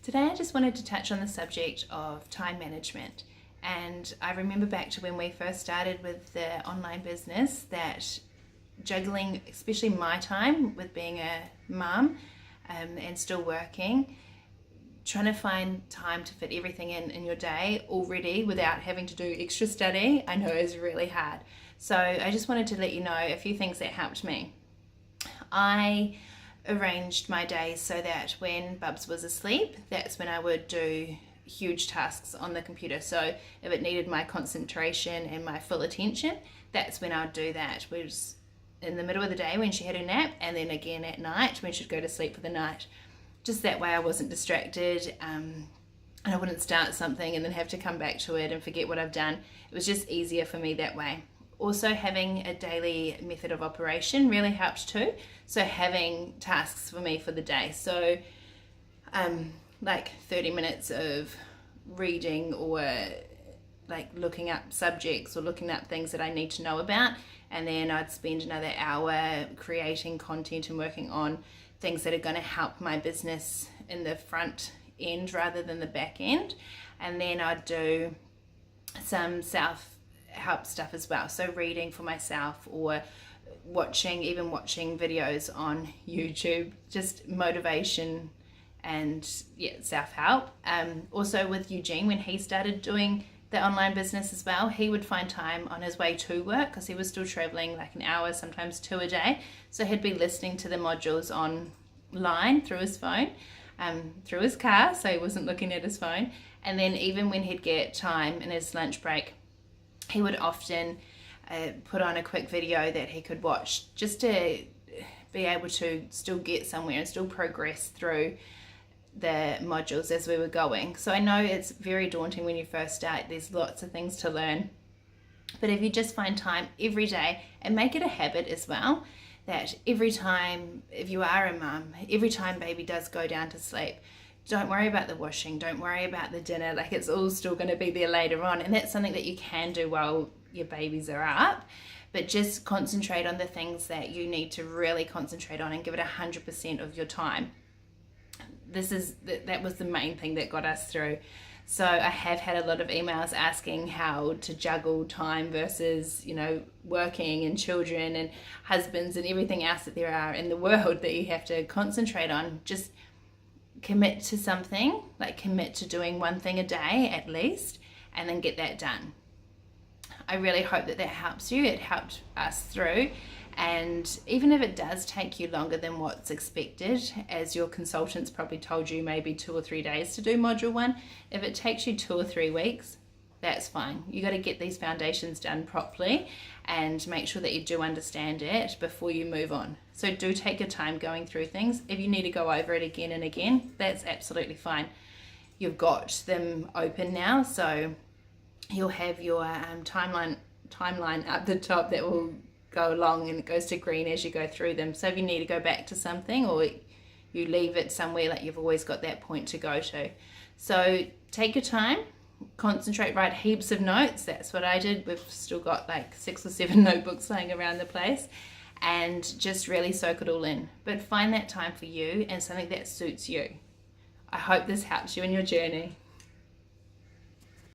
Today I just wanted to touch on the subject of time management. And I remember back to when we first started with the online business that juggling, especially my time with being a mum and still working, trying to find time to fit everything in your day already without having to do extra study, I know is really hard. So I just wanted to let you know a few things that helped me. I arranged my days so that when Bubs was asleep, that's when I would do huge tasks on the computer. So if it needed my concentration and my full attention, that's when I'd do that, which was in the middle of the day when she had her nap, and then again at night when she'd go to sleep for the night. Just that way I wasn't distracted and I wouldn't start something and then have to come back to it and forget what I've done. It was just easier for me that way. Also, having a daily method of operation really helped too. So having tasks for me for the day. So like 30 minutes of reading or like looking up subjects or looking up things that I need to know about. And then I'd spend another hour creating content and working on things that are going to help my business in the front end rather than the back end. And then I'd do some self-help stuff as well. So reading for myself or watching videos on YouTube, just motivation and self-help. Also with Eugene, when he started doing the online business as well, he would find time on his way to work because he was still traveling like an hour, sometimes two a day. So he'd be listening to the modules online through his phone, through his car, so he wasn't looking at his phone. And then even when he'd get time in his lunch break, he would often put on a quick video that he could watch just to be able to still get somewhere and still progress through the modules as we were going. So I know it's very daunting when you first start. There's lots of things to learn. But if you just find time every day and make it a habit as well, that every time, if you are a mum, every time baby does go down to sleep, don't worry about the washing, don't worry about the dinner, like it's all still going to be there later on. And that's something that you can do while your babies are up, but just concentrate on the things that you need to really concentrate on and give it 100% of your time. That was the main thing that got us through. So I have had a lot of emails asking how to juggle time versus, working and children and husbands and everything else that there are in the world that you have to concentrate on. Just commit to something, like commit to doing one thing a day at least, and then get that done. I really hope that helps you. It helped us through. And even if it does take you longer than what's expected, as your consultants probably told you maybe 2 or 3 days to do module 1, if it takes you 2 or 3 weeks, that's fine. You got to get these foundations done properly and make sure that you do understand it before you move on. So do take your time going through things. If you need to go over it again and again, that's absolutely fine. You've got them open now, so you'll have your timeline up the top that will go along, and it goes to green as you go through them. So if you need to go back to something or you leave it somewhere, like you've always got that point to go to. So take your time, concentrate, write heaps of notes. That's what I did. We've still got like 6 or 7 notebooks laying around the place, and just really soak it all in. But find that time for you and something that suits you. I hope this helps you in your journey.